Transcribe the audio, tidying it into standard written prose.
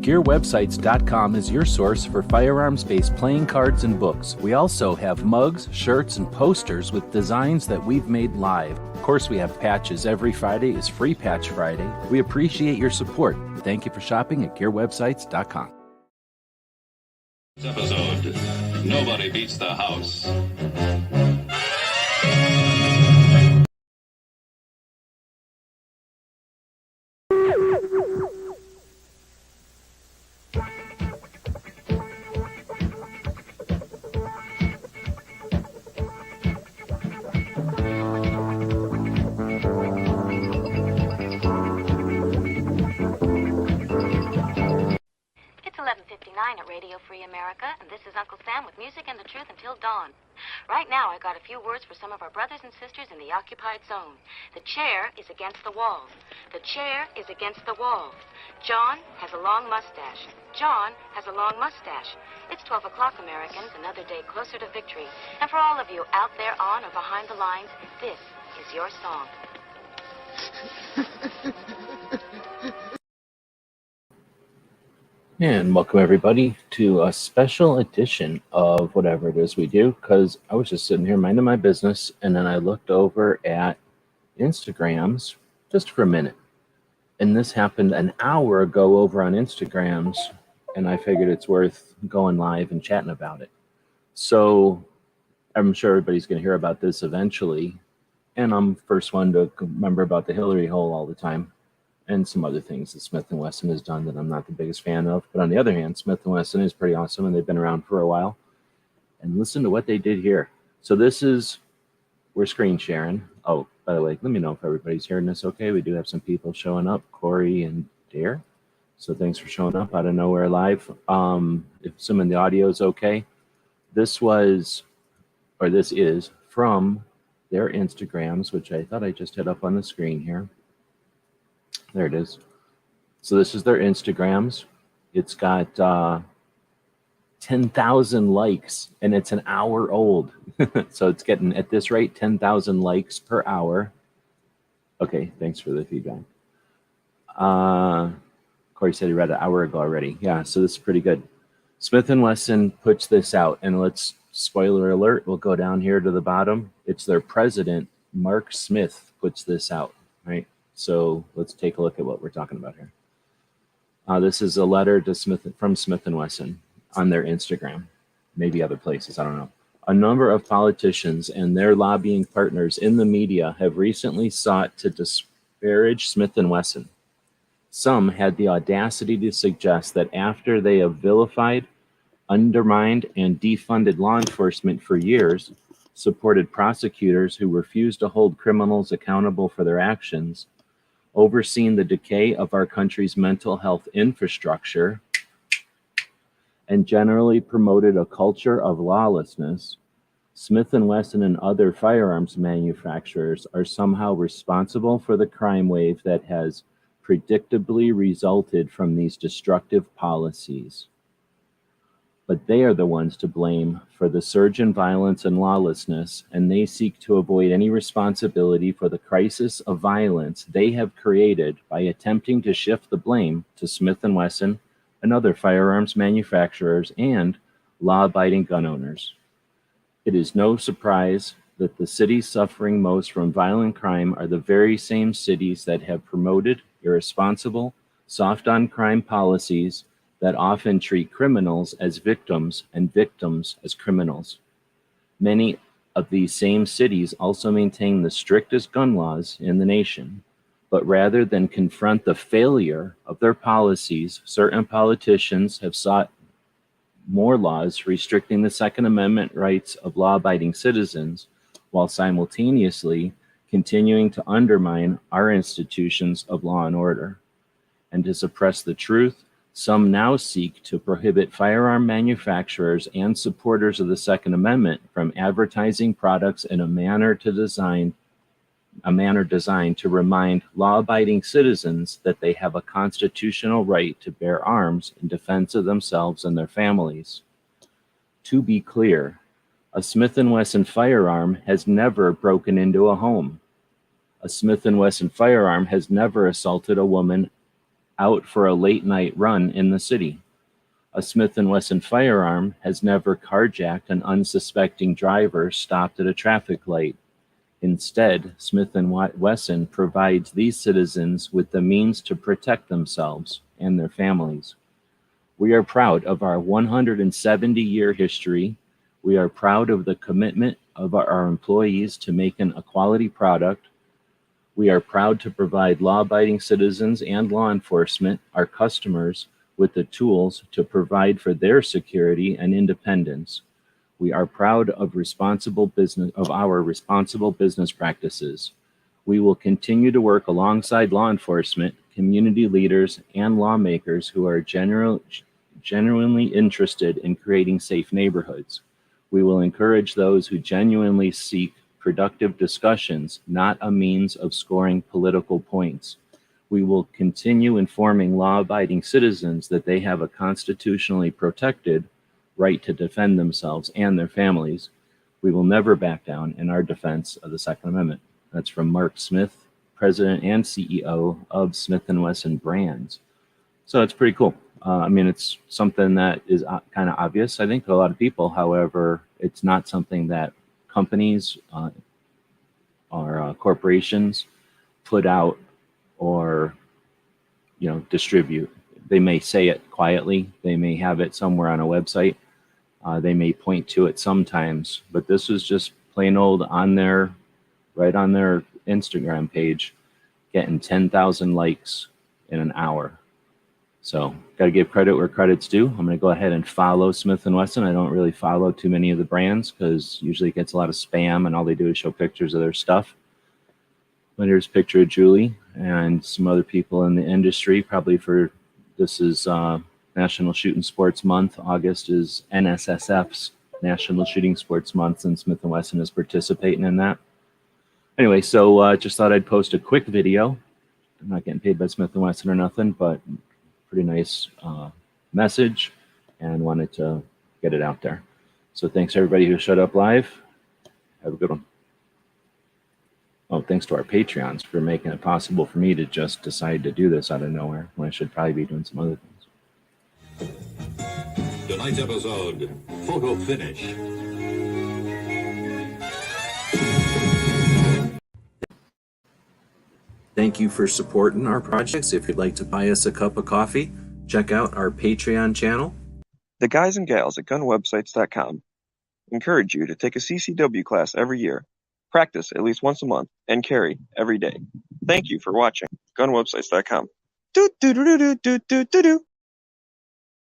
GearWebsites.com is your source for firearms-based playing cards and books. We also have mugs, shirts, and posters with designs that we've made live. Of course, we have patches. Every Friday is Free Patch Friday. We appreciate your support. Thank you for shopping at GearWebsites.com. This episode, nobody beats the house. At Radio Free America, and this is Uncle Sam with music and the truth until dawn. Right now, I got a few words for some of our brothers and sisters in the occupied zone. The chair is against the wall. The chair is against the wall. John has a long mustache. John has a long mustache. It's 12 o'clock, Americans, another day closer to victory. And for all of you out there on or behind the lines, this is your song. And welcome everybody to a special edition of whatever it is we do, because I was just sitting here minding my business and then I looked over at Instagrams just for a minute. And this happened an hour ago over on Instagrams, and I figured it's worth going live and chatting about it. So I'm sure everybody's going to hear about this eventually. And I'm the first one to remember about the Hillary hole all the time. And some other things that Smith & Wesson has done that I'm not the biggest fan of. But on the other hand, Smith & Wesson is pretty awesome, and they've been around for a while. And listen to what they did here. So this is, we're screen sharing. Oh, by the way, let me know if everybody's hearing this okay. We do have some people showing up, Corey and Dare. So thanks for showing up out of nowhere live. If assuming the audio is okay, this is from their Instagrams, which I thought I just had up on the screen here. There it is. So this is their Instagrams. It's got 10,000 likes, and it's an hour old. So it's getting, at this rate, 10,000 likes per hour. Okay, thanks for the feedback. Corey said he read it an hour ago already. Yeah, so this is pretty good. Smith & Wesson puts this out, and let's, spoiler alert, we'll go down here to the bottom. It's their president, Mark Smith, puts this out, right? So let's take a look at what we're talking about here. This is a letter to from Smith & Wesson on their Instagram, maybe other places, I don't know. A number of politicians and their lobbying partners in the media have recently sought to disparage Smith & Wesson. Some had the audacity to suggest that after they have vilified, undermined, and defunded law enforcement for years, supported prosecutors who refused to hold criminals accountable for their actions, overseen the decay of our country's mental health infrastructure, and generally promoted a culture of lawlessness, Smith & Wesson and other firearms manufacturers are somehow responsible for the crime wave that has predictably resulted from these destructive policies. But they are the ones to blame for the surge in violence and lawlessness, and they seek to avoid any responsibility for the crisis of violence they have created by attempting to shift the blame to Smith & Wesson and other firearms manufacturers and law-abiding gun owners. It is no surprise that the cities suffering most from violent crime are the very same cities that have promoted irresponsible, soft-on-crime policies that often treat criminals as victims and victims as criminals. Many of these same cities also maintain the strictest gun laws in the nation, but rather than confront the failure of their policies, certain politicians have sought more laws restricting the Second Amendment rights of law-abiding citizens, while simultaneously continuing to undermine our institutions of law and order. And to suppress the truth, some now seek to prohibit firearm manufacturers and supporters of the Second Amendment from advertising products in a manner designed to remind law-abiding citizens that they have a constitutional right to bear arms in defense of themselves and their families. To be clear, a Smith & Wesson firearm has never broken into a home. A Smith & Wesson firearm has never assaulted a woman out for a late night run in the city. A Smith & Wesson firearm has never carjacked an unsuspecting driver stopped at a traffic light. Instead, Smith & Wesson provides these citizens with the means to protect themselves and their families. We are proud of our 170-year history. We are proud of the commitment of our employees to making a quality product. We are proud to provide law-abiding citizens and law enforcement, our customers, with the tools to provide for their security and independence. We are proud of our responsible business practices. We will continue to work alongside law enforcement, community leaders, and lawmakers who are genuinely interested in creating safe neighborhoods. We will encourage those who genuinely seek productive discussions, not a means of scoring political points. We will continue informing law-abiding citizens that they have a constitutionally protected right to defend themselves and their families. We will never back down in our defense of the Second Amendment. That's from Mark Smith, President and CEO of Smith & Wesson Brands. So it's pretty cool. It's something that is kind of obvious, I think, to a lot of people. However, it's not something that companies or corporations put out or distribute. They may say it quietly. They may have it somewhere on a website. They may point to it sometimes, but this was just plain old right on their Instagram page, getting 10,000 likes in an hour. So got to give credit where credit's due. I'm going to go ahead and follow Smith & Wesson. I don't really follow too many of the brands because usually it gets a lot of spam and all they do is show pictures of their stuff. But here's a picture of Julie and some other people in the industry, this is National Shooting Sports Month. August is NSSF's National Shooting Sports Month, and Smith & Wesson is participating in that. Anyway, so just thought I'd post a quick video. I'm not getting paid by Smith & Wesson or nothing, but pretty nice message and wanted to get it out there. So thanks everybody who showed up live. Have a good one. Oh, thanks to our Patreons for making it possible for me to just decide to do this out of nowhere when I should probably be doing some other things. Tonight's episode, photo finish. Thank you for supporting our projects. If you'd like to buy us a cup of coffee, check out our Patreon channel. The guys and gals at gunwebsites.com encourage you to take a CCW class every year, practice at least once a month, and carry every day. Thank you for watching gunwebsites.com.